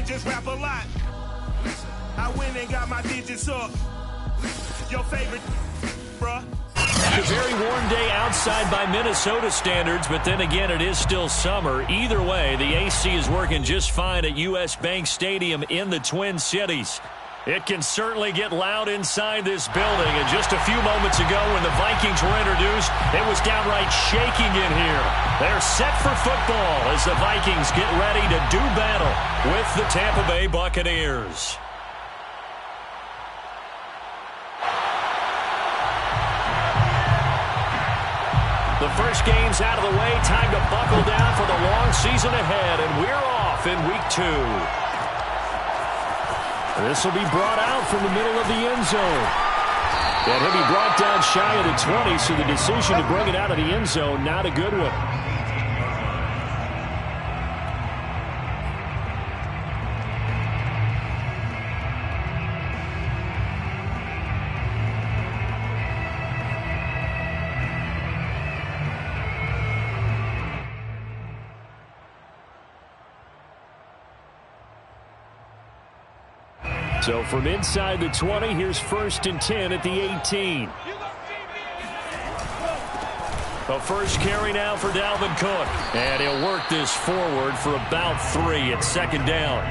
might just rap a lot. I went and got my digits up. Your favorite, bruh. A very warm day outside by Minnesota standards, but then again, it is still summer. Either way, the AC is working just fine at U.S. Bank Stadium in the Twin Cities. It can certainly get loud inside this building, and just a few moments ago when the Vikings were introduced, it was downright shaking in here. They're set for football as the Vikings get ready to do battle with the Tampa Bay Buccaneers. The first game's out of the way. Time to buckle down for the long season ahead, and we're off in week 2. This will be brought out from the middle of the end zone. And he'll be brought down shy of the 20, so the decision to bring it out of the end zone, not a good one. So from inside the 20, here's 1st and 10 at the 18. A first carry now for Dalvin Cook. And he'll work this forward for about 3 at 2nd down.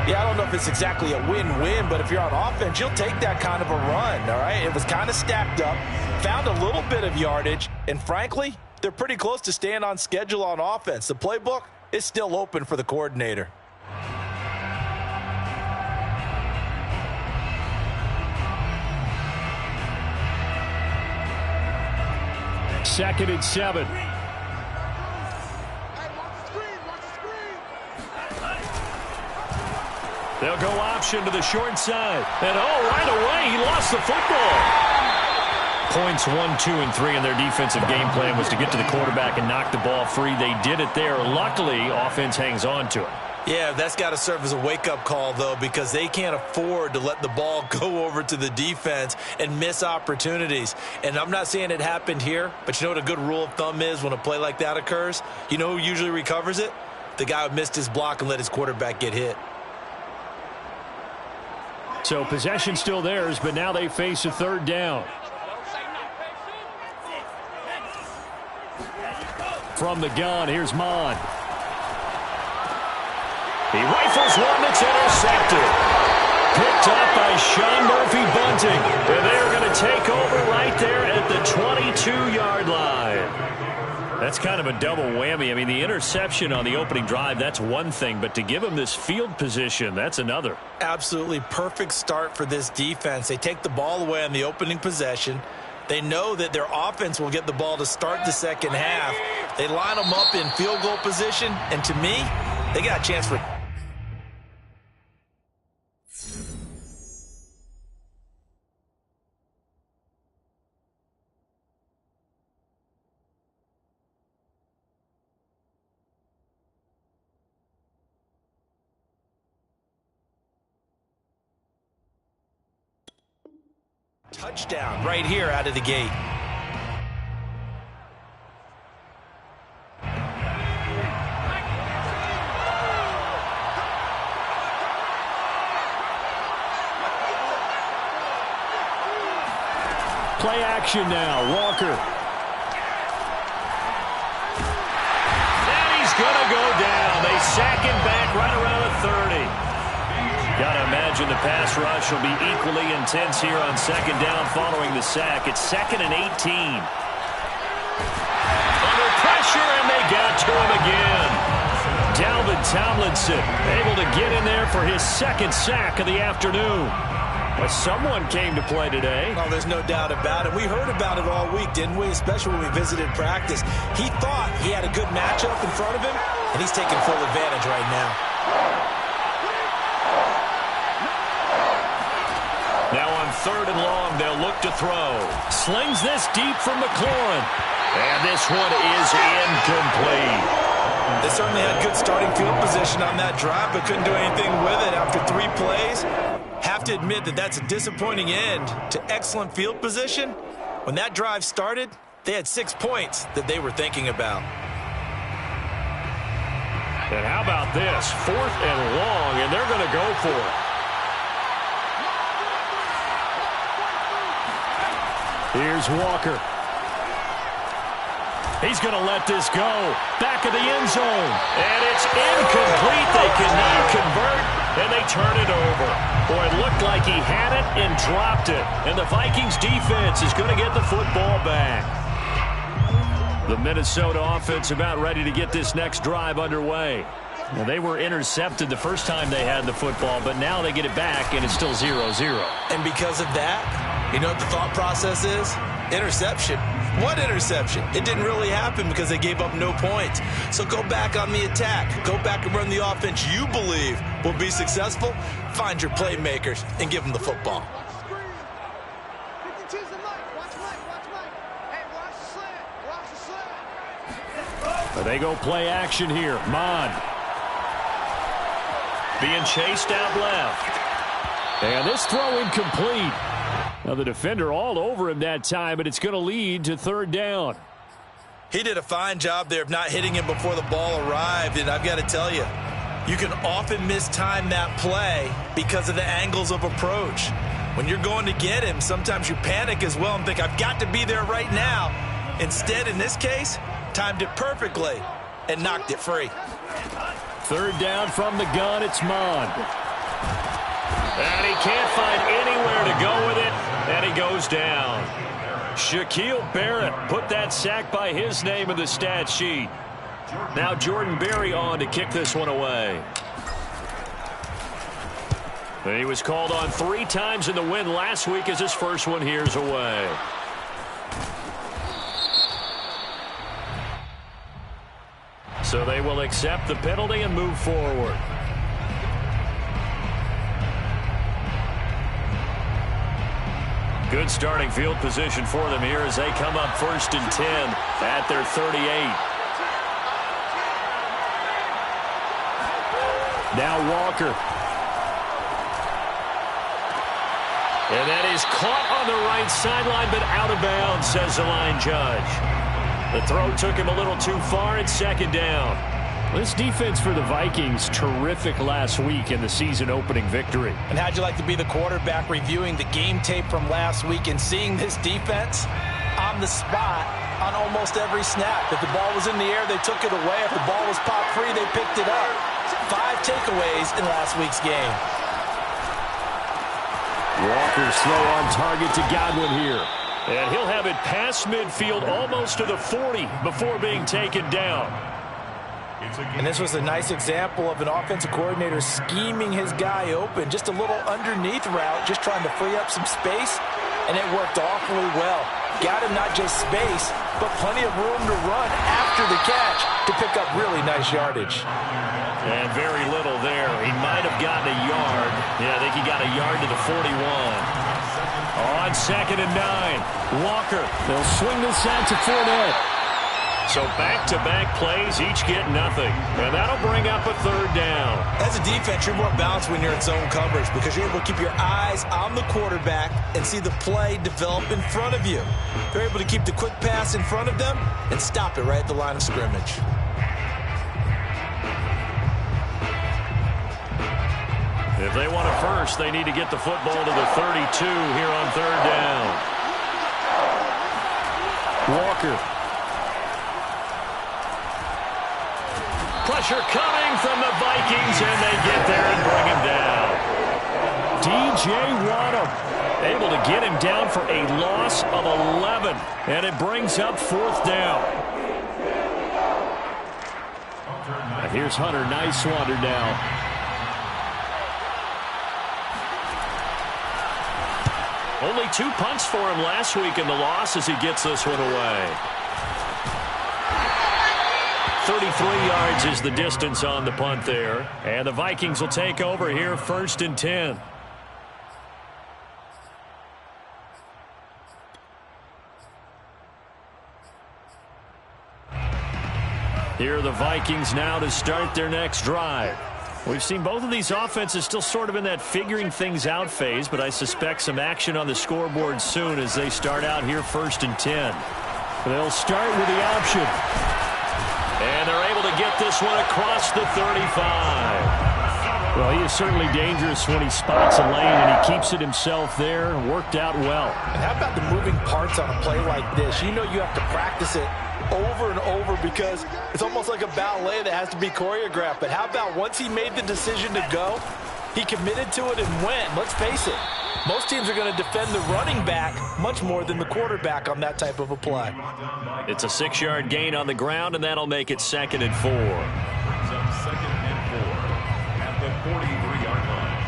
Yeah, I don't know if it's exactly a win-win, but if you're on offense, you'll take that kind of a run, all right? It was kind of stacked up, found a little bit of yardage, and frankly, they're pretty close to staying on schedule on offense. The playbook is still open for the coordinator. 2nd and 7. They'll go option to the short side. And right away, he lost the football. Points 1, 2, and 3 in their defensive game plan was to get to the quarterback and knock the ball free. They did it there. Luckily, offense hangs on to it. Yeah, that's got to serve as a wake-up call, though, because they can't afford to let the ball go over to the defense and miss opportunities. And I'm not saying it happened here, but you know what a good rule of thumb is when a play like that occurs? You know who usually recovers it? The guy who missed his block and let his quarterback get hit. So possession still theirs, but now they face a 3rd down. From the gun, here's Mon. He rifles one that's intercepted. Picked up by Sean Murphy-Bunting. And they're going to take over right there at the 22-yard line. That's kind of a double whammy. I mean, the interception on the opening drive, that's one thing. But to give him this field position, that's another. Absolutely perfect start for this defense. They take the ball away on the opening possession. They know that their offense will get the ball to start the second half. They line them up in field goal position. And to me, they got a chance for... touchdown right here out of the gate. Play action now, Walker. And he's going to go down. They sack him back right around the 30. Got to imagine the pass rush will be equally intense here on 2nd down following the sack. It's 2nd and 18. Under pressure, and they got to him again. Dalvin Tomlinson able to get in there for his 2nd sack of the afternoon. But someone came to play today. Oh, there's no doubt about it. We heard about it all week, didn't we? Especially when we visited practice. He thought he had a good matchup in front of him, and he's taking full advantage right now. Now on 3rd and long, they'll look to throw. Slings this deep from McLaurin. And this one is incomplete. They certainly had good starting field position on that drive, but couldn't do anything with it after 3 plays. Have to admit that that's a disappointing end to excellent field position. When that drive started, they had 6 points that they were thinking about. And how about this? 4th and long, and they're going to go for it. Here's Walker. He's going to let this go. Back of the end zone. And it's incomplete. They cannot convert, and they turn it over. Boy, it looked like he had it and dropped it. And the Vikings defense is going to get the football back. The Minnesota offense about ready to get this next drive underway. Well, they were intercepted the first time they had the football, but now they get it back, and it's still 0-0. And because of that, you know what the thought process is? Interception. What interception? It didn't really happen because they gave up no points. So go back on the attack. Go back and run the offense you believe will be successful. Find your playmakers and give them the football. They go play action here. Mon being chased out left. And this throw incomplete. Now the defender all over him that time, but it's going to lead to 3rd down. He did a fine job there of not hitting him before the ball arrived, and I've got to tell you, you can often mistime that play because of the angles of approach. When you're going to get him, sometimes you panic as well and think, I've got to be there right now. Instead, in this case, timed it perfectly and knocked it free. 3rd down from the gun, it's Mon. And he can't find anywhere to go with it, and he goes down. Shaquille Barrett put that sack by his name in the stat sheet. Now Jordan Berry on to kick this one away. And he was called on 3 times in the win last week as his first one here's away. So they will accept the penalty and move forward. Good starting field position for them here as they come up 1st and 10 at their 38. Now Walker. And that is caught on the right sideline, but out of bounds, says the line judge. The throw took him a little too far. It's 2nd down. This defense for the Vikings, terrific last week in the season-opening victory. And how'd you like to be the quarterback reviewing the game tape from last week and seeing this defense on the spot on almost every snap? If the ball was in the air, they took it away. If the ball was popped free, they picked it up. 5 takeaways in last week's game. Walker's throw on target to Godwin here. And he'll have it past midfield almost to the 40 before being taken down. And this was a nice example of an offensive coordinator scheming his guy open. Just a little underneath route, just trying to free up some space, and it worked awfully well. Got him not just space, but plenty of room to run after the catch to pick up really nice yardage. And very little there. He might have gotten a yard. Yeah, I think he got a yard to the 41. On 2nd and 9, Walker. They'll swing this out to Fournette. So back-to-back plays, each get nothing. And that'll bring up a 3rd down. As a defense, you're more balanced when you're in zone coverage because you're able to keep your eyes on the quarterback and see the play develop in front of you. They're able to keep the quick pass in front of them and stop it right at the line of scrimmage. If they want a first, they need to get the football to the 32 here on 3rd down. Walker. Pressure coming from the Vikings, and they get there and bring him down. DJ Waddle able to get him down for a loss of 11, and it brings up 4th down. And here's Hunter Nicewander now. Only 2 punts for him last week in the loss as he gets this one away. 33 yards is the distance on the punt there. And the Vikings will take over here 1st and 10. Here are the Vikings now to start their next drive. We've seen both of these offenses still sort of in that figuring things out phase, but I suspect some action on the scoreboard soon as they start out here 1st and 10. They'll start with the option. And they're able to get this one across the 35. Well, he is certainly dangerous when he spots a lane, and he keeps it himself there. Worked out well. And how about the moving parts on a play like this? You know you have to practice it over and over because it's almost like a ballet that has to be choreographed. But how about once he made the decision to go, he committed to it and went. Let's face it, most teams are going to defend the running back much more than the quarterback on that type of a play. It's a 6-yard gain on the ground, and that'll make it 2nd and 4. Second and 4 at the 43-yard line.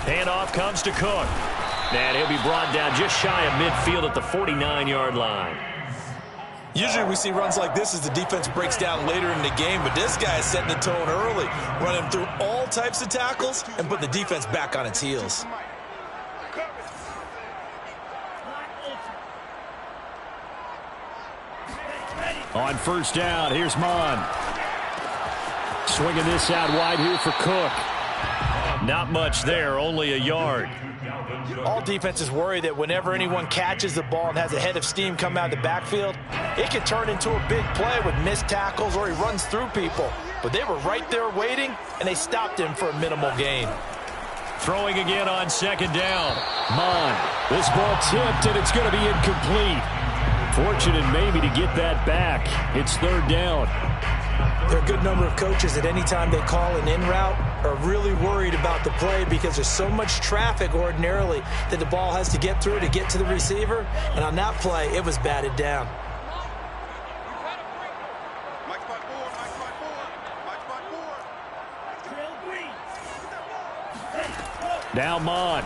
Handoff comes to Cook. And he'll be brought down just shy of midfield at the 49-yard line. Usually we see runs like this as the defense breaks down later in the game, but this guy is setting the tone early, running through all types of tackles and putting the defense back on its heels. On first down, here's Mon. Swinging this out wide here for Cook. Not much there, only a yard. All defenses worry that whenever anyone catches the ball and has a head of steam come out of the backfield, it can turn into a big play with missed tackles or he runs through people. But they were right there waiting, and they stopped him for a minimal gain. Throwing again on 2nd down. Mon. This ball tipped, and it's going to be incomplete. Fortunate maybe to get that back. It's 3rd down. There are a good number of coaches that any time they call an in route are really worried about the play because there's so much traffic ordinarily that the ball has to get through to get to the receiver. And on that play, it was batted down. Now Mon.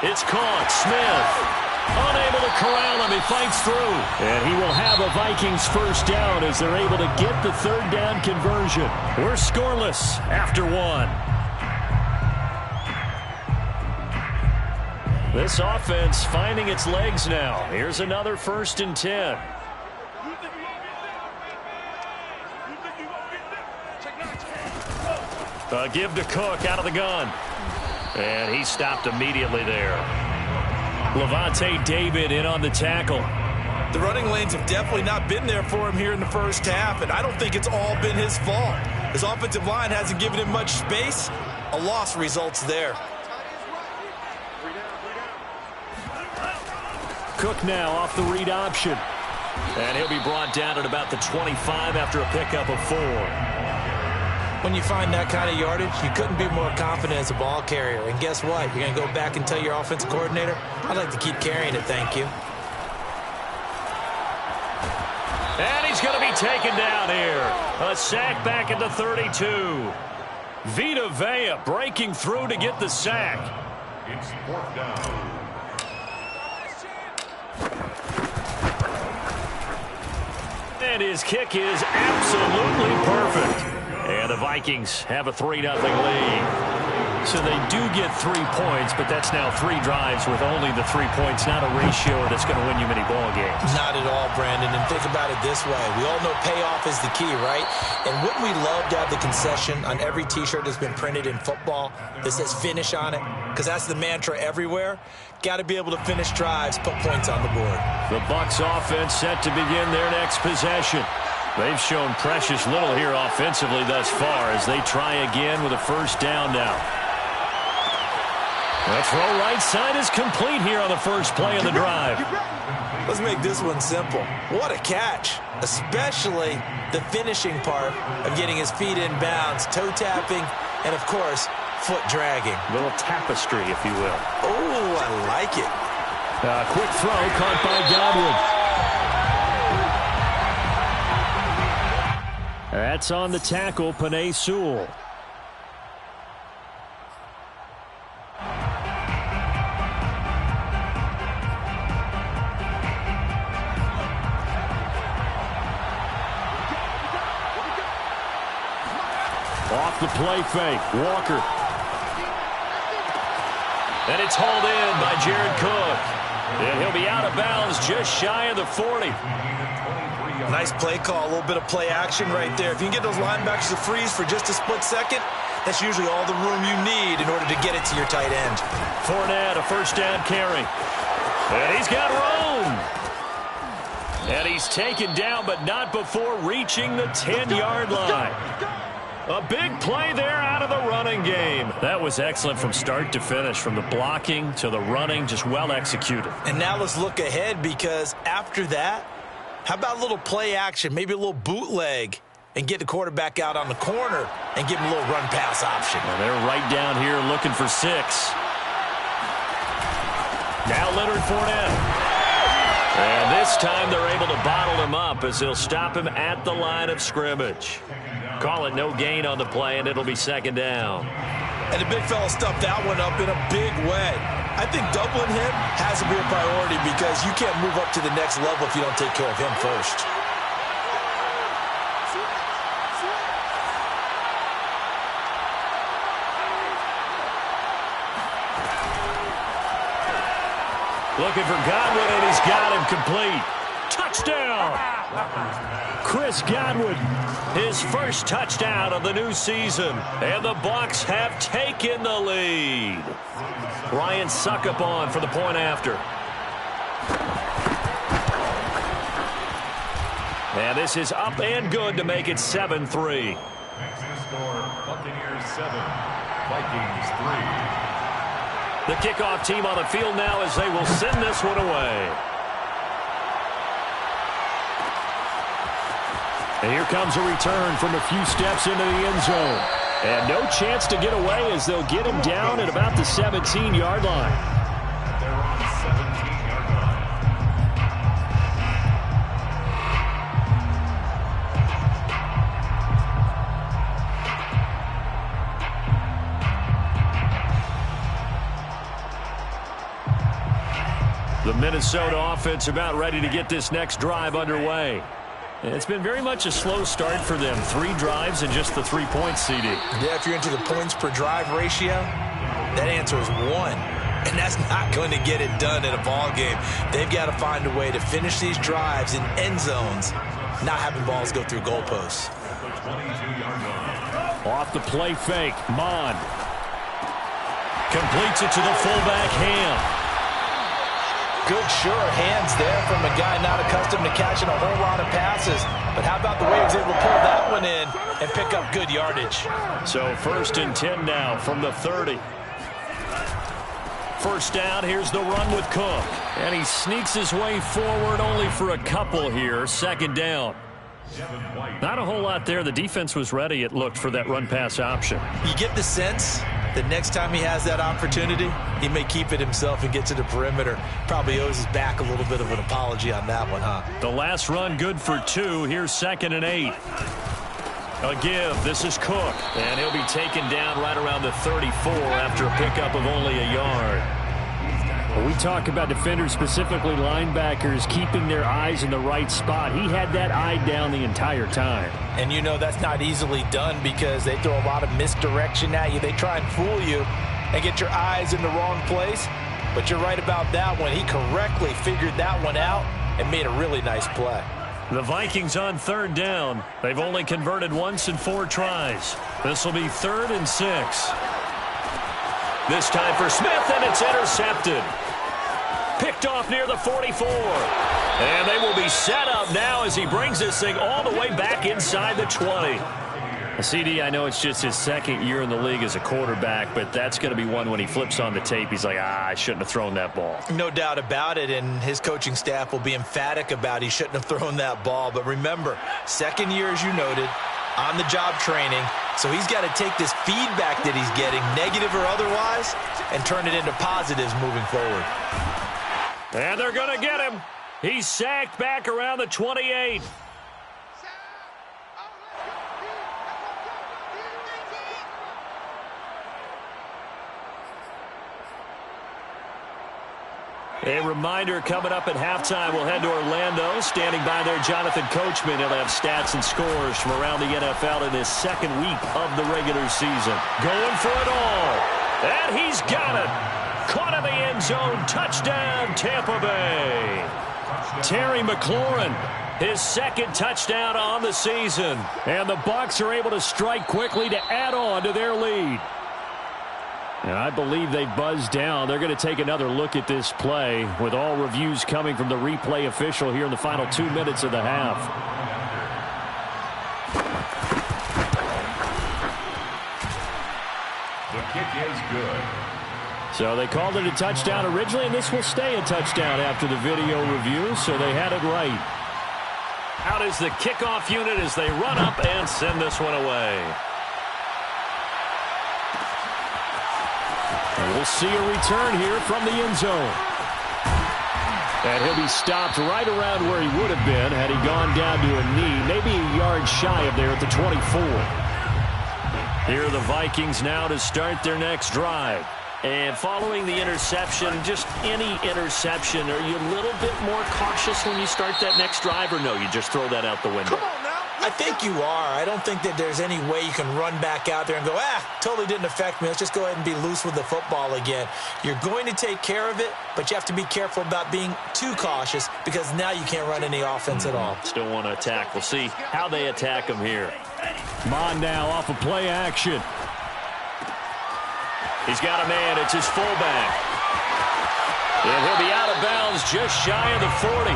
It's caught. Smith. Unable to corral him. He fights through. And he will have a Vikings first down as they're able to get the 3rd down conversion. We're scoreless after 1. This offense finding its legs now. Here's another 1st and 10. Give to Cook out of the gun. And he stopped immediately there. Levante David in on the tackle. The running lanes have definitely not been there for him here in the first half, and I don't think it's all been his fault. His offensive line hasn't given him much space. A loss results there. Cook now off the read option. And he'll be brought down at about the 25 after a pickup of 4. When you find that kind of yardage, you couldn't be more confident as a ball carrier. And guess what? You're going to go back and tell your offensive coordinator, I'd like to keep carrying it, thank you. And he's going to be taken down here. A sack back at the 32. Vita Vea breaking through to get the sack. It's 4th down. And his kick is absolutely perfect. And the Vikings have a 3-0 lead. So they do get 3 points, but that's now 3 drives with only the 3 points, not a ratio that's going to win you many ball games. Not at all, Brandon. And think about it this way. We all know payoff is the key, right? And wouldn't we love to have the concession on every T-shirt that's been printed in football that says finish on it? Because that's the mantra everywhere. Got to be able to finish drives, put points on the board. The Bucs offense set to begin their next possession. They've shown precious little here offensively thus far as they try again with a first down now. The throw right side is complete here on the first play of the drive. Let's make this one simple. What a catch, especially the finishing part of getting his feet in bounds, toe tapping, and of course, foot dragging. A little tapestry, if you will. Oh, I like it. Quick throw caught by Godwin. That's on the tackle, Penei Sewell. Off the play fake, Walker. And it's hauled in by Jared Cook. And he'll be out of bounds just shy of the 40. Nice play call, a little bit of play action right there. If you can get those linebackers to freeze for just a split second, that's usually all the room you need in order to get it to your tight end. Fournette, a first down carry. And he's got room. And he's taken down, but not before reaching the 10-yard line. A big play there out of the running game. That was excellent from start to finish, from the blocking to the running, just well executed. And now let's look ahead, because after that, how about a little play action, maybe a little bootleg, and get the quarterback out on the corner and give him a little run-pass option. Well, they're right down here looking for 6. Now Leonard Fournette. And this time they're able to bottle him up as they'll stop him at the line of scrimmage. Call it no gain on the play, and it'll be second down. And the big fella stuffed that one up in a big way. I think doubling him has to be a priority, because you can't move up to the next level if you don't take care of him first. Looking for Godwin, and he's got him complete. Touchdown! Chris Godwin, his first touchdown of the new season. And the Bucs have taken the lead. Ryan Succop for the point after. And this is up and good to make it 7-3. Score, Buccaneers 7, Vikings 3. The kickoff team on the field now as they will send this one away. And here comes a return from a few steps into the end zone. And no chance to get away as they'll get him down at about the 17-yard line. They're on the 17-yard line. The Minnesota offense about ready to get this next drive underway. It's been very much a slow start for them. 3 drives and just the 3 points, CD. Yeah, if you're into the points per drive ratio, that answer is 1. And that's not going to get it done in a ball game. They've got to find a way to finish these drives in end zones, not having balls go through goalposts. Off the play fake, Mon completes it to the fullback, Ham. Good, sure hands there from a guy not accustomed to catching a whole lot of passes. But how about the way he was able to pull that one in and pick up good yardage? So 1st and 10 now from the 30. First down, here's the run with Cook. And he sneaks his way forward only for a couple here. 2nd down. Not a whole lot there. The defense was ready, it looked, for that run-pass option. You get the sense that next time he has that opportunity, he may keep it himself and get to the perimeter. Probably owes his back a little bit of an apology on that one, huh? The last run good for 2. Here's 2nd and 8. A give. This is Cook. And he'll be taken down right around the 34 after a pickup of only a yard. When we talk about defenders, specifically linebackers, keeping their eyes in the right spot, he had that eye down the entire time. And you know that's not easily done, because they throw a lot of misdirection at you. They try and fool you and get your eyes in the wrong place. But you're right about that one. He correctly figured that one out and made a really nice play. The Vikings on 3rd down. They've only converted once in 4 tries. This will be 3rd and 6. This time for Smith, and it's intercepted. Picked off near the 44. And they will be set up now as he brings this thing all the way back inside the 20. CD, I know it's just his 2nd year in the league as a quarterback, but that's going to be one when he flips on the tape, he's like, I shouldn't have thrown that ball. No doubt about it, and his coaching staff will be emphatic about he shouldn't have thrown that ball. But remember, 2nd year, as you noted, on-the-job training, so he's got to take this feedback that he's getting, negative or otherwise, and turn it into positives moving forward. And they're going to get him. He's sacked back around the 28. A reminder, coming up at halftime, we'll head to Orlando. Standing by there, Jonathan Coachman. He'll have stats and scores from around the NFL in his 2nd week of the regular season. Going for it all. And he's got it. Caught in the end zone. Touchdown, Tampa Bay. Terry McLaurin, his second touchdown on the season. And the Bucs are able to strike quickly to add on to their lead. And I believe they buzzed down. They're going to take another look at this play with all reviews coming from the replay official here in the final 2 minutes of the half. The kick is good. So they called it a touchdown originally, and this will stay a touchdown after the video review, so they had it right. Out is the kickoff unit as they run up and send this one away. And we'll see a return here from the end zone. And he'll be stopped right around where he would have been had he gone down to a knee, maybe a yard shy of there at the 24. Here are the Vikings now to start their next drive. And following the interception, just any interception, are you a little bit more cautious when you start that next drive, or no, you just throw that out the window? I think you are. I don't think that there's any way you can run back out there and go, totally didn't affect me. Let's just go ahead and be loose with the football again. You're going to take care of it, but you have to be careful about being too cautious because now you can't run any offense at all. Still want to attack. We'll see how they attack him here. Come on now, off of play action. He's got a man. It's his fullback. And he'll be out of bounds just shy of the 40.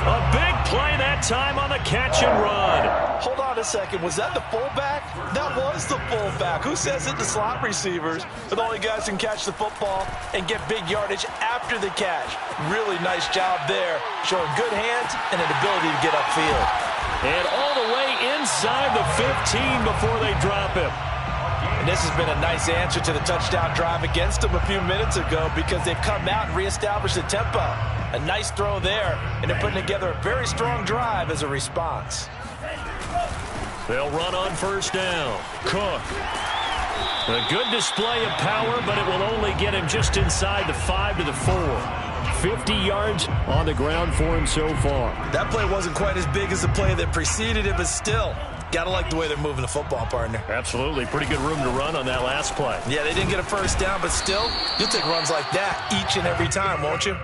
A big play that time on the catch and run. Hold on a second. Was that the fullback? That was the fullback. Who says it? The slot receivers are the only guys who can catch the football and get big yardage after the catch. Really nice job there, showing good hands and an ability to get upfield. And all the way inside the 15 before they drop him. And this has been a nice answer to the touchdown drive against them a few minutes ago because they've come out and reestablished the tempo. A nice throw there, and they're putting together a very strong drive as a response. They'll run on first down. Cook. A good display of power, but it will only get him just inside the 5 to the 4. 50 yards on the ground for him so far. That play wasn't quite as big as the play that preceded it, but still, got to like the way they're moving the football, partner. Absolutely. Pretty good room to run on that last play. Yeah, they didn't get a first down, but still, you'll take runs like that each and every time, won't you?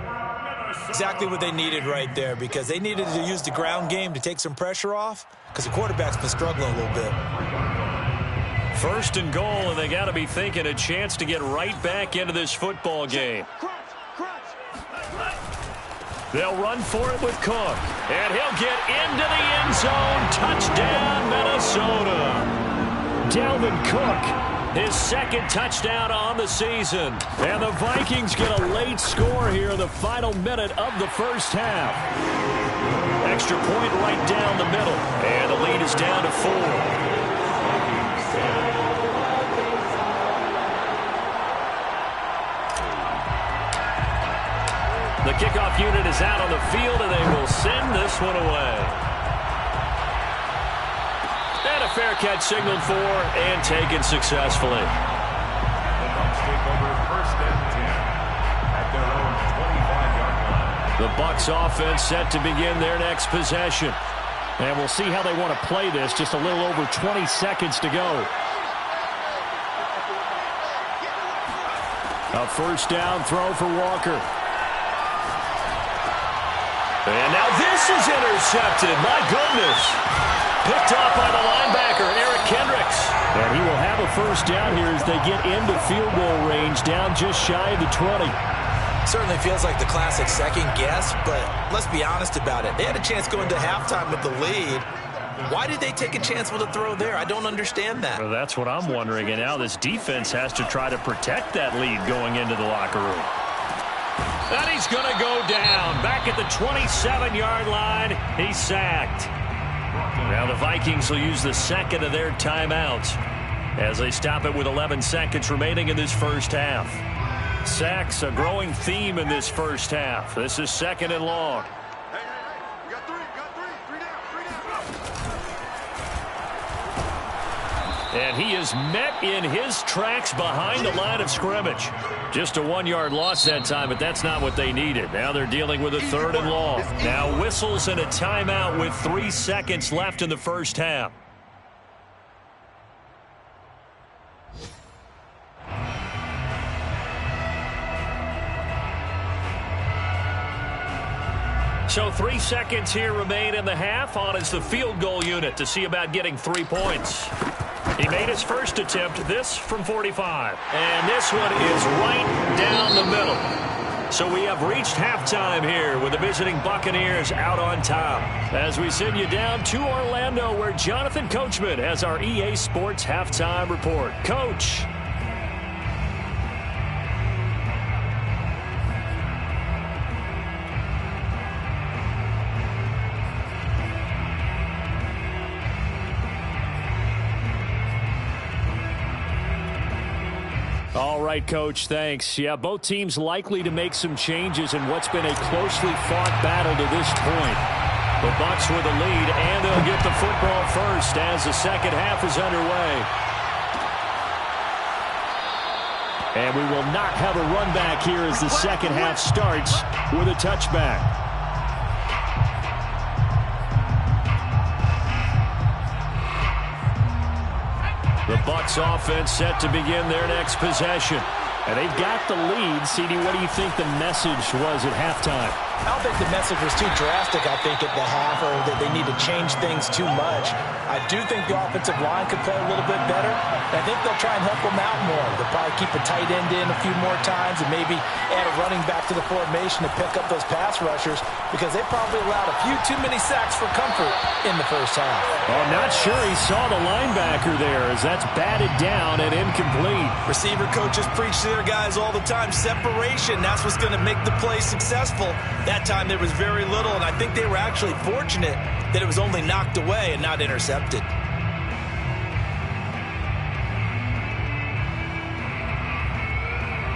Exactly what they needed right there because they needed to use the ground game to take some pressure off because the quarterback's been struggling a little bit. First and goal, and they got to be thinking a chance to get right back into this football game. They'll run for it with Cook, and he'll get into the end zone. Touchdown, Minnesota. Dalvin Cook, his second touchdown on the season. And the Vikings get a late score here in the final minute of the first half. Extra point right down the middle, and the lead is down to 4. The kickoff unit is out on the field, and they will send this one away. And a fair catch signaled for and taken successfully. The Bucs take over first and 10 at their own 25-yard line. The Bucs offense set to begin their next possession. And we'll see how they want to play this. Just a little over 20 seconds to go. A first down throw for Walker. And now this is intercepted. My goodness. Picked off by the linebacker, Eric Kendricks. And he will have a first down here as they get into field goal range, down just shy of the 20. Certainly feels like the classic second guess, but let's be honest about it. They had a chance going to halftime with the lead. Why did they take a chance with a throw there? I don't understand that. Well, that's what I'm wondering. And now this defense has to try to protect that lead going into the locker room. And he's going to go down. Back at the 27-yard line, he's sacked. Now the Vikings will use the second of their timeouts as they stop it with 11 seconds remaining in this first half. Sacks, a growing theme in this first half. This is second and long. And he is met in his tracks behind the line of scrimmage. Just a 1-yard loss that time, but that's not what they needed. Now they're dealing with a third and long. Now whistles and a timeout with 3 seconds left in the first half. So 3 seconds here remain in the half. On is the field goal unit to see about getting 3 points. He made his first attempt, this from 45. And this one is right down the middle. So we have reached halftime here with the visiting Buccaneers out on top. As we send you down to Orlando, where Jonathan Coachman has our EA Sports halftime report. Coach. All right, Coach, thanks. Yeah, both teams likely to make some changes in what's been a closely fought battle to this point. The Bucs with the lead, and they'll get the football first as the second half is underway. And we will not have a run back here as the second half starts with a touchback. The Bucs offense set to begin their next possession. And they've got the lead. CD, what do you think the message was at halftime? I don't think the message was too drastic, I think, at the half, or that they need to change things too much. I do think the offensive line could play a little bit better. I think they'll try and help them out more. They'll probably keep a tight end in a few more times and maybe add a running back to the formation to pick up those pass rushers, because they probably allowed a few too many sacks for comfort in the first half. Oh, not sure he saw the linebacker there, as that's batted down and incomplete. Receiver coaches preach to their guys all the time. Separation, that's what's going to make the play successful. That time there was very little, and I think they were actually fortunate that it was only knocked away and not intercepted.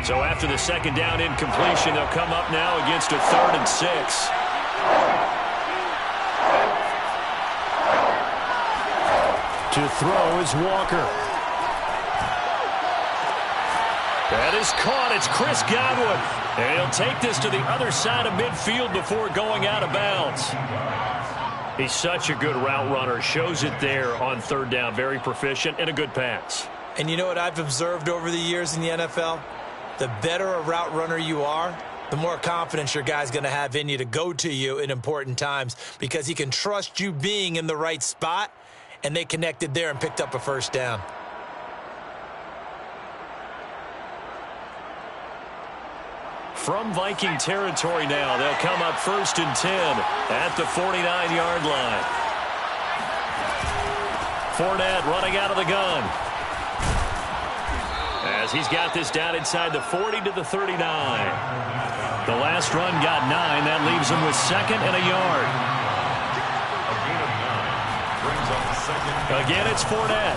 So after the second down incompletion, they'll come up now against a 3rd and 6. To throw is Walker. That is caught. It's Chris Godwin. And he'll take this to the other side of midfield before going out of bounds. He's such a good route runner. Shows it there on 3rd down. Very proficient and a good pass. And you know what I've observed over the years in the NFL? The better a route runner you are, the more confidence your guy's going to have in you to go to you in important times, because he can trust you being in the right spot, and they connected there and picked up a first down. From Viking territory now, they'll come up 1st and 10 at the 49-yard line. Fournette running out of the gun, as he's got this down inside the 40 to the 39. The last run got 9. That leaves him with 2nd and a yard. A gain of 9 brings up the second. Again, it's Fournette.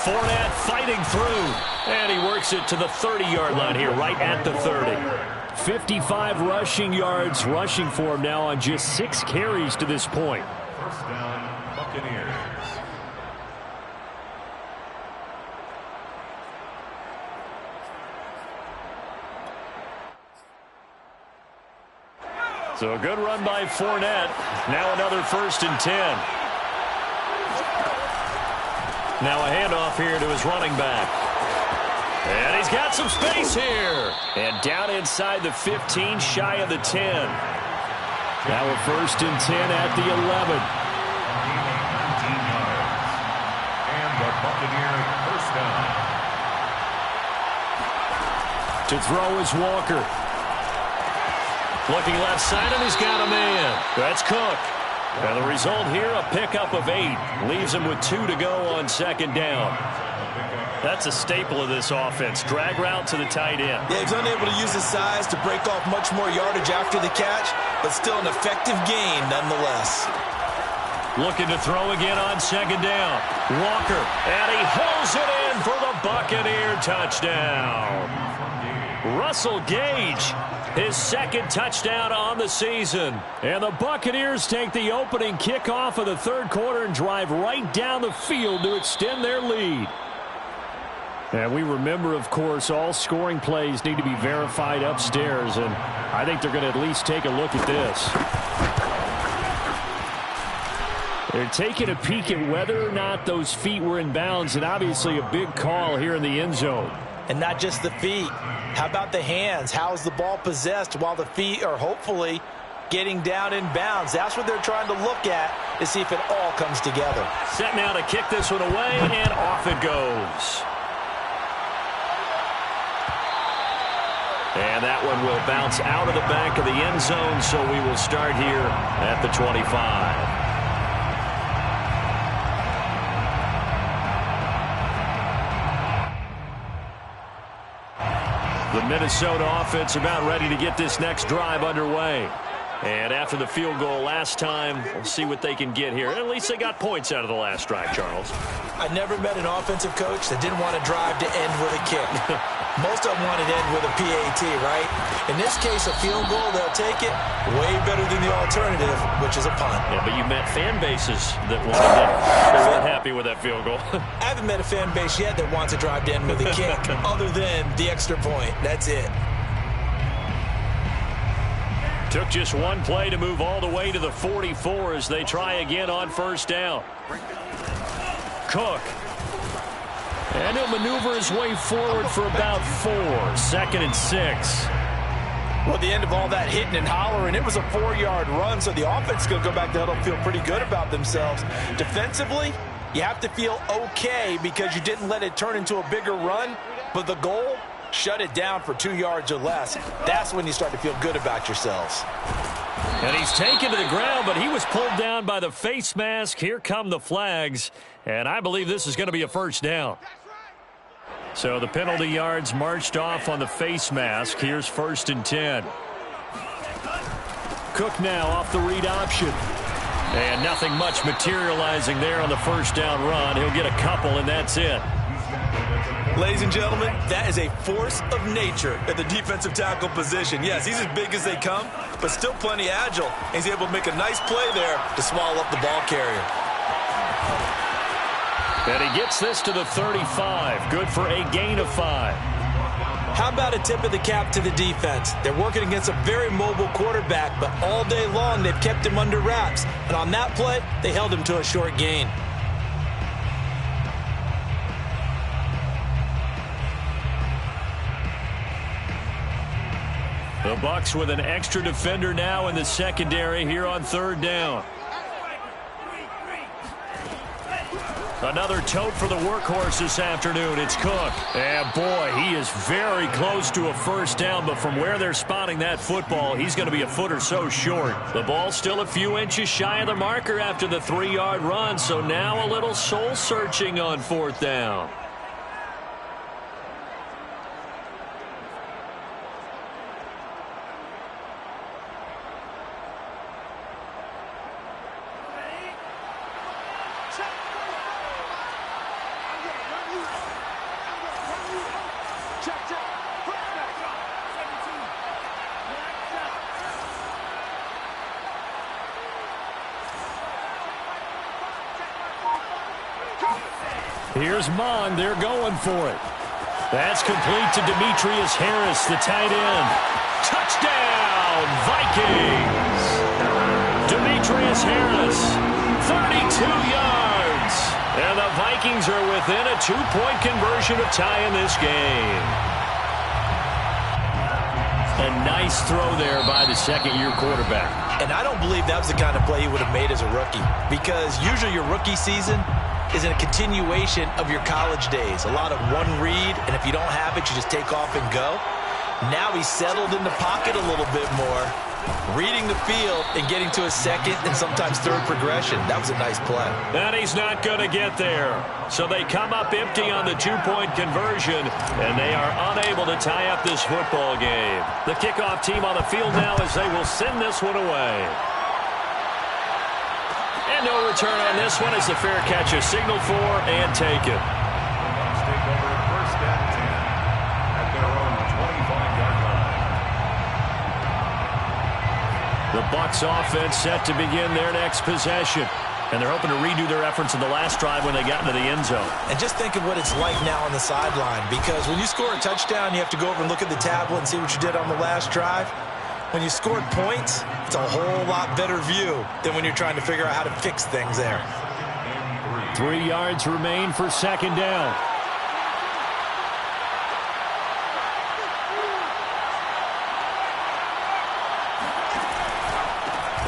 Fournette fighting through, and he works it to the 30-yard line here, right at the 30. 55 rushing yards rushing for him now on just 6 carries to this point. First down, Buccaneers. So a good run by Fournette. Now another 1st and 10. Now a handoff here to his running back. And he's got some space here. And down inside the 15, shy of the 10. Now a 1st and 10 at the 11. 19 yards. And the Buccaneer first down. To throw is Walker. Looking left side, and he's got a man. That's Cook. And the result here, a pickup of 8. Leaves him with 2 to go on 2nd down. That's a staple of this offense. Drag route to the tight end. Yeah, he's unable to use his size to break off much more yardage after the catch, but still an effective gain nonetheless. Looking to throw again on 2nd down. Walker, and he holds it in for the Buccaneer touchdown. Russell Gage, his 2nd touchdown on the season. And the Buccaneers take the opening kickoff of the 3rd quarter and drive right down the field to extend their lead. And we remember, of course, all scoring plays need to be verified upstairs, and I think they're going to at least take a look at this. They're taking a peek at whether or not those feet were in bounds, and obviously a big call here in the end zone. And not just the feet. How about the hands? How is the ball possessed while the feet are hopefully getting down in bounds. That's what they're trying to look at to see if it all comes together. Set now to kick this one away, and off it goes. And that one will bounce out of the back of the end zone, so we will start here at the 25. The Minnesota offense about ready to get this next drive underway. And after the field goal last time, we'll see what they can get here. At least they got points out of the last drive, Charles. I never met an offensive coach that didn't want to drive to end with a kick. Most of them want to end with a PAT, right? In this case, a field goal, they'll take it. Way better than the alternative, which is a punt. Yeah, but you met fan bases that wanted that. They weren't happy with that field goal. I haven't met a fan base yet that wants to drive to end with a kick, other than the extra point. That's it. Took just one play to move all the way to the 44 as they try again on first down. Cook. And he'll maneuver his way forward for about 4. 2nd and 6. Well, at the end of all that hitting and hollering, it was a 4-yard run, so the offense is going to go back to huddle and feel pretty good about themselves. Defensively, you have to feel okay because you didn't let it turn into a bigger run, but the goal, shut it down for 2 yards or less. That's when you start to feel good about yourselves. And he's taken to the ground, but he was pulled down by the face mask. Here come the flags, and I believe this is going to be a first down. So the penalty yards marched off on the face mask. Here's 1st and 10. Cook now off the read option. And nothing much materializing there on the first down run. He'll get a couple, and that's it. Ladies and gentlemen, that is a force of nature at the defensive tackle position. Yes, he's as big as they come, but still plenty agile. He's able to make a nice play there to swallow up the ball carrier. And he gets this to the 35. Good for a gain of 5. How about a tip of the cap to the defense? They're working against a very mobile quarterback, but all day long they've kept him under wraps. And on that play, they held him to a short gain. The Bucs with an extra defender now in the secondary here on 3rd down. Another tote for the workhorse this afternoon. It's Cook. And boy, he is very close to a first down, but from where they're spotting that football, he's going to be a foot or so short. The ball's still a few inches shy of the marker after the 3-yard run, so now a little soul searching on 4th down. Here's Mon. They're going for it. That's complete to Demetrius Harris, the tight end. Touchdown, Vikings! Demetrius Harris, 32 yards. And the Vikings are within a 2-point conversion of tying this game. A nice throw there by the second-year quarterback. And I don't believe that was the kind of play he would have made as a rookie, because usually your rookie season is in a continuation of your college days. A lot of one read, and if you don't have it, you just take off and go. Now he's settled in the pocket a little bit more, reading the field and getting to a second and sometimes third progression. That was a nice play. And he's not going to get there. So they come up empty on the 2-point conversion, and they are unable to tie up this football game. The kickoff team on the field now as they will send this one away. And no return on this one as the fair catch is signaled for and taken. Bucs take over 1st and 10 at their own 25-yard line. The Bucs offense set to begin their next possession. And they're hoping to redo their efforts in the last drive when they got into the end zone. And just think of what it's like now on the sideline, because when you score a touchdown, you have to go over and look at the tablet and see what you did on the last drive. When you scored points, it's a whole lot better view than when you're trying to figure out how to fix things there. 3 yards remain for 2nd down.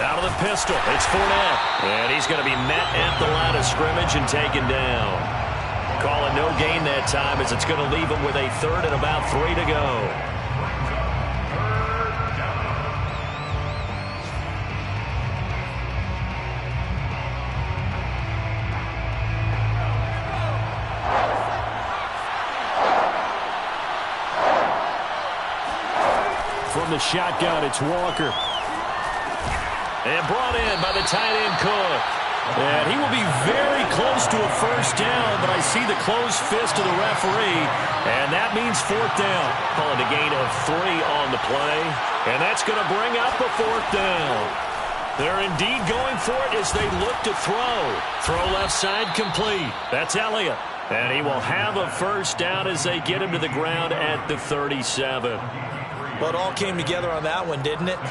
Out of the pistol, it's Fournette. And he's going to be met at the line of scrimmage and taken down. Calling no gain that time as it's going to leave him with a third and about 3 to go. From the shotgun, it's Walker. And brought in by the tight end Cook. And he will be very close to a first down, but I see the closed fist of the referee, and that means fourth down. Calling a gain of 3 on the play, and that's going to bring up a fourth down. They're indeed going for it as they look to throw. Throw left side complete. That's Elliott. And he will have a first down as they get him to the ground at the 37. Well, it all came together on that one, didn't it?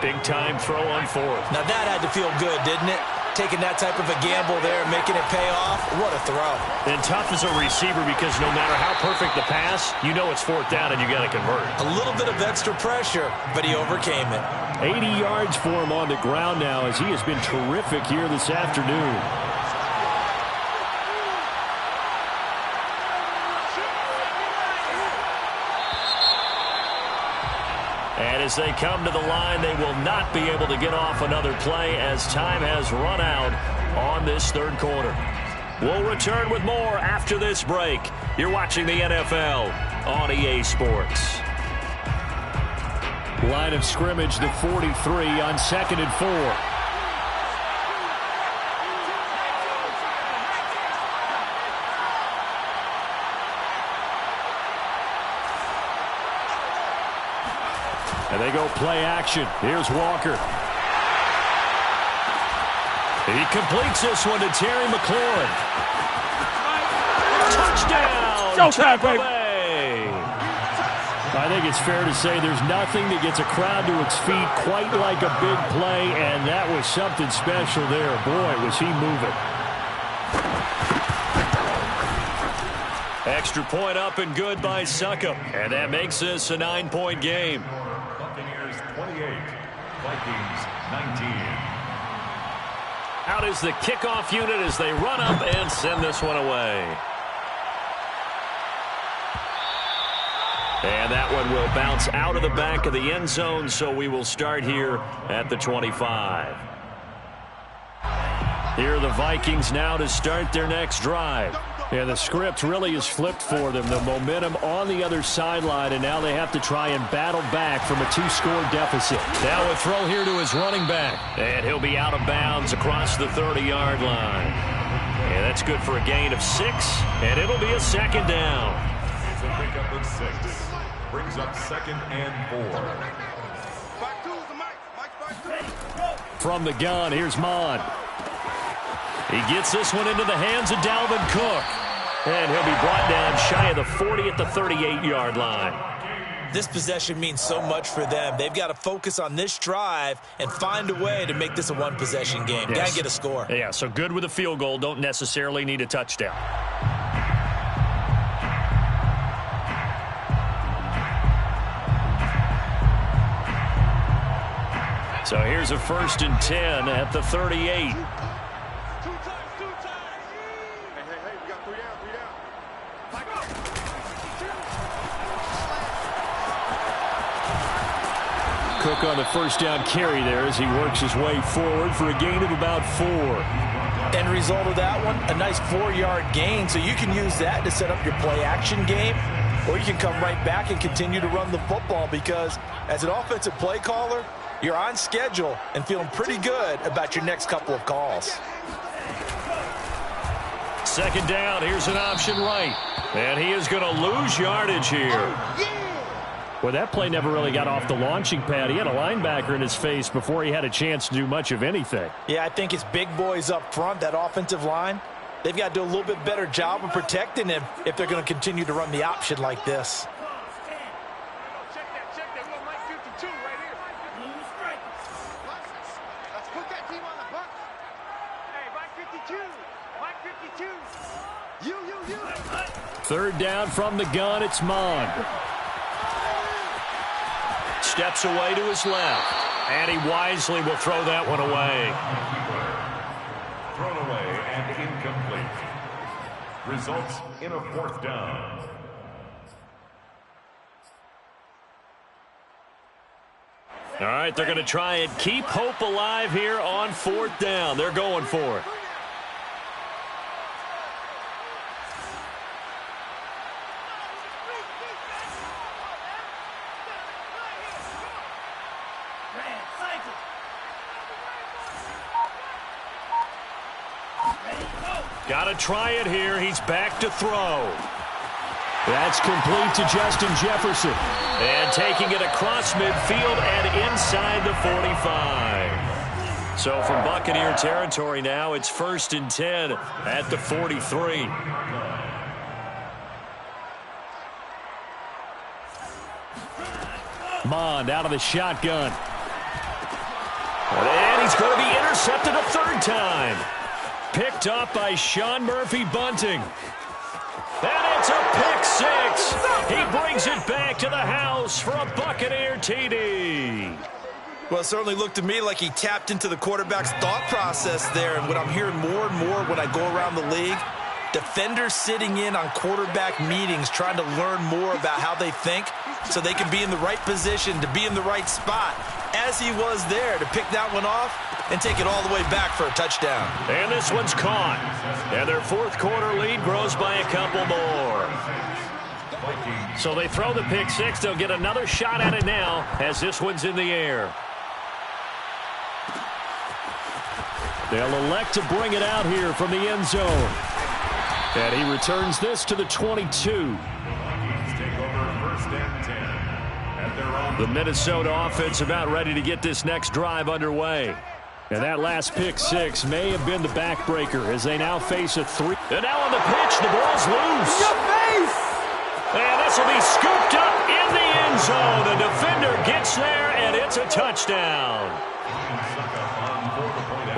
Big-time throw on fourth. Now, that had to feel good, didn't it? Taking that type of a gamble there, making it pay off. What a throw. And tough as a receiver because no matter how perfect the pass, you know it's fourth down and you got to convert. A little bit of extra pressure, but he overcame it. 80 yards for him on the ground now as he has been terrific here this afternoon. And as they come to the line, they will not be able to get off another play as time has run out on this third quarter. We'll return with more after this break. You're watching the NFL on EA Sports. Line of scrimmage, the 43 on 2nd and 4. And they go play action. Here's Walker. He completes this one to Terry McLaurin. Touchdown! Showtime, baby! I think it's fair to say there's nothing that gets a crowd to its feet quite like a big play, and that was something special there. Boy, was he moving. Extra point up and good by Succop. And that makes this a 9-point game. Buccaneers 28, Vikings 19. Out is the kickoff unit as they run up and send this one away. And that one will bounce out of the back of the end zone, so we will start here at the 25. Here are the Vikings now to start their next drive. And the script really is flipped for them. The momentum on the other sideline, and now they have to try and battle back from a 2-score deficit. Now a throw here to his running back. And he'll be out of bounds across the 30-yard line. And that's good for a gain of 6, and it'll be a second down. It's a pickup of 6. Brings up 2nd and 4. From the gun, here's Mon. He gets this one into the hands of Dalvin Cook. And he'll be brought down shy of the 40 at the 38-yard line. This possession means so much for them. They've got to focus on this drive and find a way to make this a one-possession game. Yes. Got to get a score. Yeah, so good with a field goal. Don't necessarily need a touchdown. So here's a 1st and 10 at the 38. Cook on the first down carry there as he works his way forward for a gain of about 4. End result of that one, a nice 4-yard gain. So you can use that to set up your play-action game, or you can come right back and continue to run the football because as an offensive play caller, you're on schedule and feeling pretty good about your next couple of calls. Second down, here's an option right. And he is going to lose yardage here. Well, that play never really got off the launching pad. He had a linebacker in his face before he had a chance to do much of anything. Yeah, I think it's big boys up front, that offensive line. They've got to do a little bit better job of protecting him if they're going to continue to run the option like this. Third down from the gun, it's Mon. steps away to his left. And he wisely will throw that one away. Thrown away and incomplete. Results in a 4th down. All right, they're going to try and keep hope alive here on 4th down. They're going for it. Got to try it here. He's back to throw. That's complete to Justin Jefferson. And taking it across midfield and inside the 45. So from Buccaneer territory now, it's 1st and 10 at the 43. Mond out of the shotgun. And he's going to be intercepted a 3rd time. Picked up by Sean Murphy-Bunting. And it's a pick 6. He brings it back to the house for a Buccaneer TD. Well, it certainly looked to me like he tapped into the quarterback's thought process there. And what I'm hearing more and more when I go around the league, defenders sitting in on quarterback meetings trying to learn more about how they think so they can be in the right position to be in the right spot, as he was there to pick that one off and take it all the way back for a touchdown. And this one's caught. And their 4th quarter lead grows by a couple more. So they throw the pick 6. They'll get another shot at it now as this one's in the air. They'll elect to bring it out here from the end zone. And he returns this to the 22. The Minnesota offense about ready to get this next drive underway. And that last pick 6 may have been the backbreaker as they now face a 3. And now on the pitch, the ball's loose. And this will be scooped up in the end zone. The defender gets there, and it's a touchdown.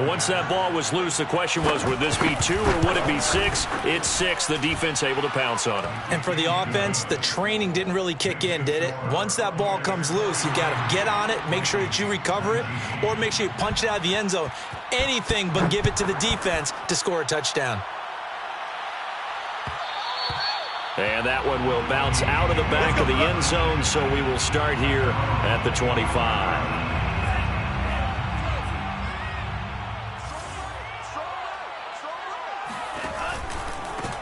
Once that ball was loose, the question was, would this be 2 or would it be 6? It's 6. The defense able to pounce on it. And for the offense, the training didn't really kick in, did it? Once that ball comes loose, you got to get on it, make sure that you recover it, or make sure you punch it out of the end zone. Anything but give it to the defense to score a touchdown. And that one will bounce out of the back of the end zone, so we will start here at the 25.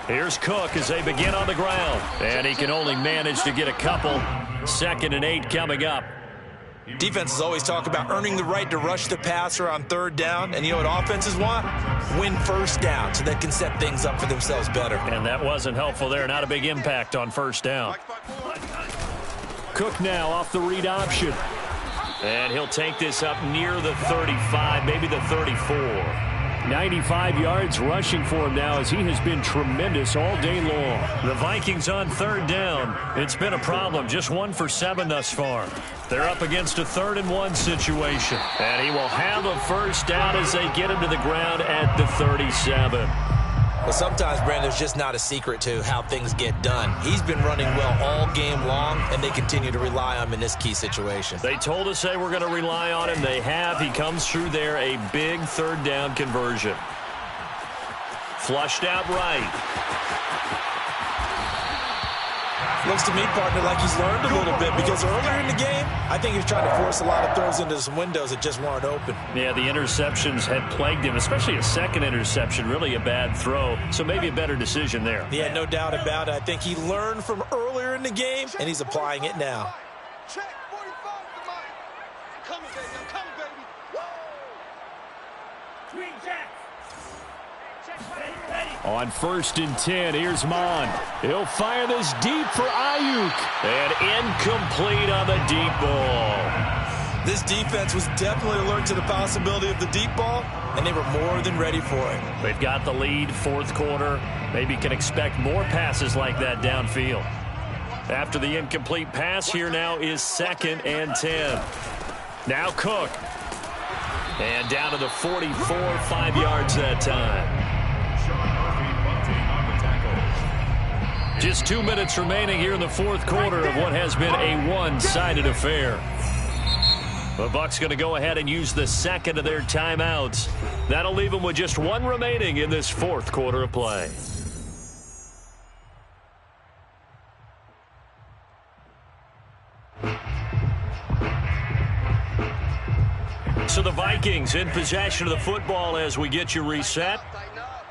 Here's Cook as they begin on the ground. And he can only manage to get a couple. 2nd and 8 coming up. Defenses always talk about earning the right to rush the passer on 3rd down. And you know what offenses want? Win 1st down so they can set things up for themselves better. And that wasn't helpful there. Not a big impact on 1st down. Cook now off the read option. And he'll take this up near the 35, maybe the 34. 95 yards rushing for him now as he has been tremendous all day long. The Vikings on 3rd down. It's been a problem. Just 1 for 7 thus far. They're up against a 3rd and 1 situation. And he will have a 1st down as they get him to the ground at the 37. Well, sometimes, Brandon, there's just not a secret to how things get done. He's been running well all game long, and they continue to rely on him in this key situation. They told us they were going to rely on him. They have. He comes through there, a big 3rd down conversion. Flushed out right. Looks to me, partner, like he's learned a little bit because earlier in the game, I think he was trying to force a lot of throws into some windows that just weren't open. Yeah, the interceptions had plagued him, especially a 2nd interception, really a bad throw. So maybe a better decision there. Yeah, no doubt about it. I think he learned from earlier in the game, and he's applying it now. Check 45 to mine. I'm coming, baby. I'm coming, baby. Woo! Green Jack. On 1st and 10, here's Mond. He'll fire this deep for Ayuk. And incomplete on the deep ball. This defense was definitely alert to the possibility of the deep ball, and they were more than ready for it. They've got the lead, 4th quarter. Maybe can expect more passes like that downfield. After the incomplete pass, here now is 2nd and 10. Now Cook. And down to the 44, 5 yards that time. Just 2 minutes remaining here in the 4th quarter of what has been a one-sided affair. The Bucs going to go ahead and use the second of their timeouts. That'll leave them with just one remaining in this fourth quarter of play. So the Vikings in possession of the football as we get you reset.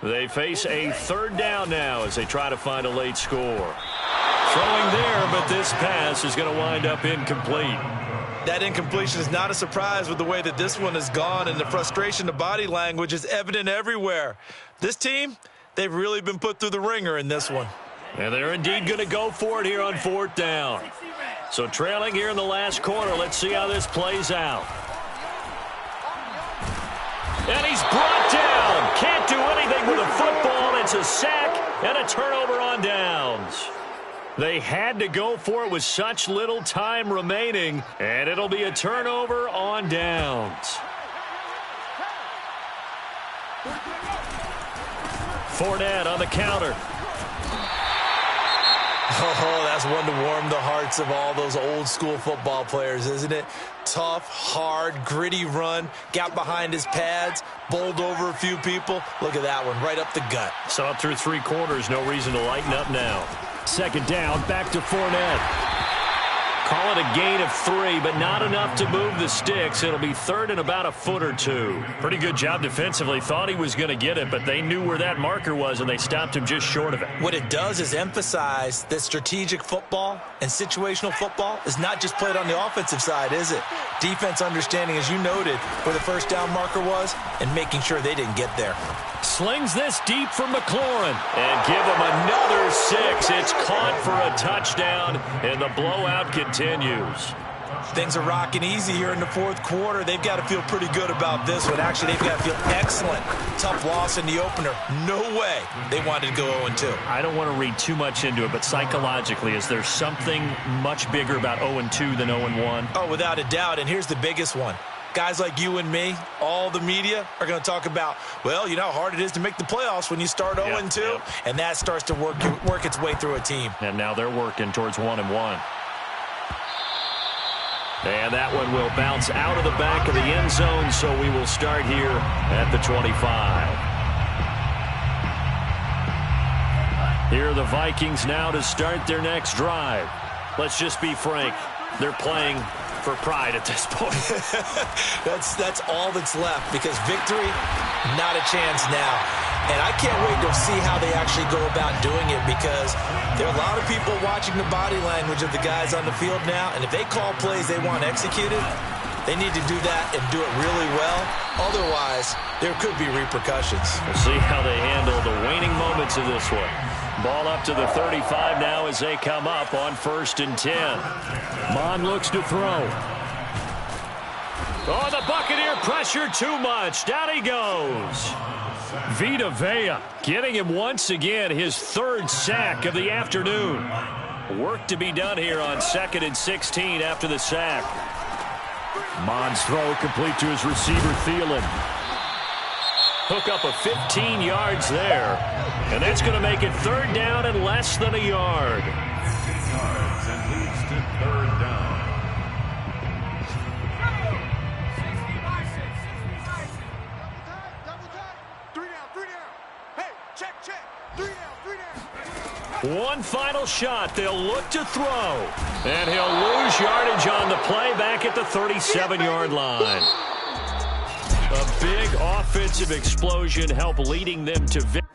They face a third down now as they try to find a late score. Throwing there, but this pass is going to wind up incomplete. That incompletion is not a surprise with the way that this one has gone, and the frustration, the body language is evident everywhere. This team, they've really been put through the ringer in this one. And they're indeed going to go for it here on fourth down. So trailing here in the last quarter, let's see how this plays out. And he's brought down. Can't do anything with a football. It's a sack and a turnover on downs. They had to go for it with such little time remaining, and it'll be a turnover on downs. Fournette on the counter. Oh, that's one to warm the hearts of all those old school football players, isn't it? Tough, hard, gritty run, got behind his pads, bowled over a few people. Look at that one, right up the gut. Saw it through three quarters, no reason to lighten up now. Second down, back to Fournette. Call it a gain of 3, but not enough to move the sticks. It'll be third and about a foot or two. Pretty good job defensively. Thought he was going to get it, but they knew where that marker was, and they stopped him just short of it. What it does is emphasize that strategic football and situational football is not just played on the offensive side, is it? Defense understanding, as you noted, where the first down marker was and making sure they didn't get there. Slings this deep for McLaurin and give him another 6. It's caught for a touchdown, and the blowout continues. Things are rocking easy here in the fourth quarter. They've got to feel pretty good about this one. Actually, they've got to feel excellent. Tough loss in the opener. No way they wanted to go 0-2. I don't want to read too much into it, but psychologically, is there something much bigger about 0-2 than 0-1? Oh, without a doubt, and here's the biggest one. Guys like you and me, all the media, are going to talk about, well, you know how hard it is to make the playoffs when you start 0-2, and that starts to work its way through a team. And now they're working towards 1-1. And that one will bounce out of the back of the end zone, so we will start here at the 25. Here are the Vikings now to start their next drive. Let's just be frank, they're playing for pride at this point. That's all that's left, because victory, not a chance now. And I can't wait to see how they actually go about doing it, because there are a lot of people watching the body language of the guys on the field now, and if they call plays they want executed, they need to do that and do it really well. Otherwise, there could be repercussions. We'll see how they handle the waning moments of this one. Ball up to the 35 now as they come up on 1st and 10. Mon looks to throw. Oh, the Buccaneer pressure too much. Down he goes. Vita Vea getting him once again his 3rd sack of the afternoon. Work to be done here on 2nd and 16 after the sack. Mon's throw complete to his receiver, Thielen. Hook up of 15 yards there. And that's going to make it 3rd down and less than a yard. 15 yards and leads to 3rd down. One final shot. They'll look to throw. And he'll lose yardage on the play back at the 37-yard line. A big offensive explosion help leading them to victory.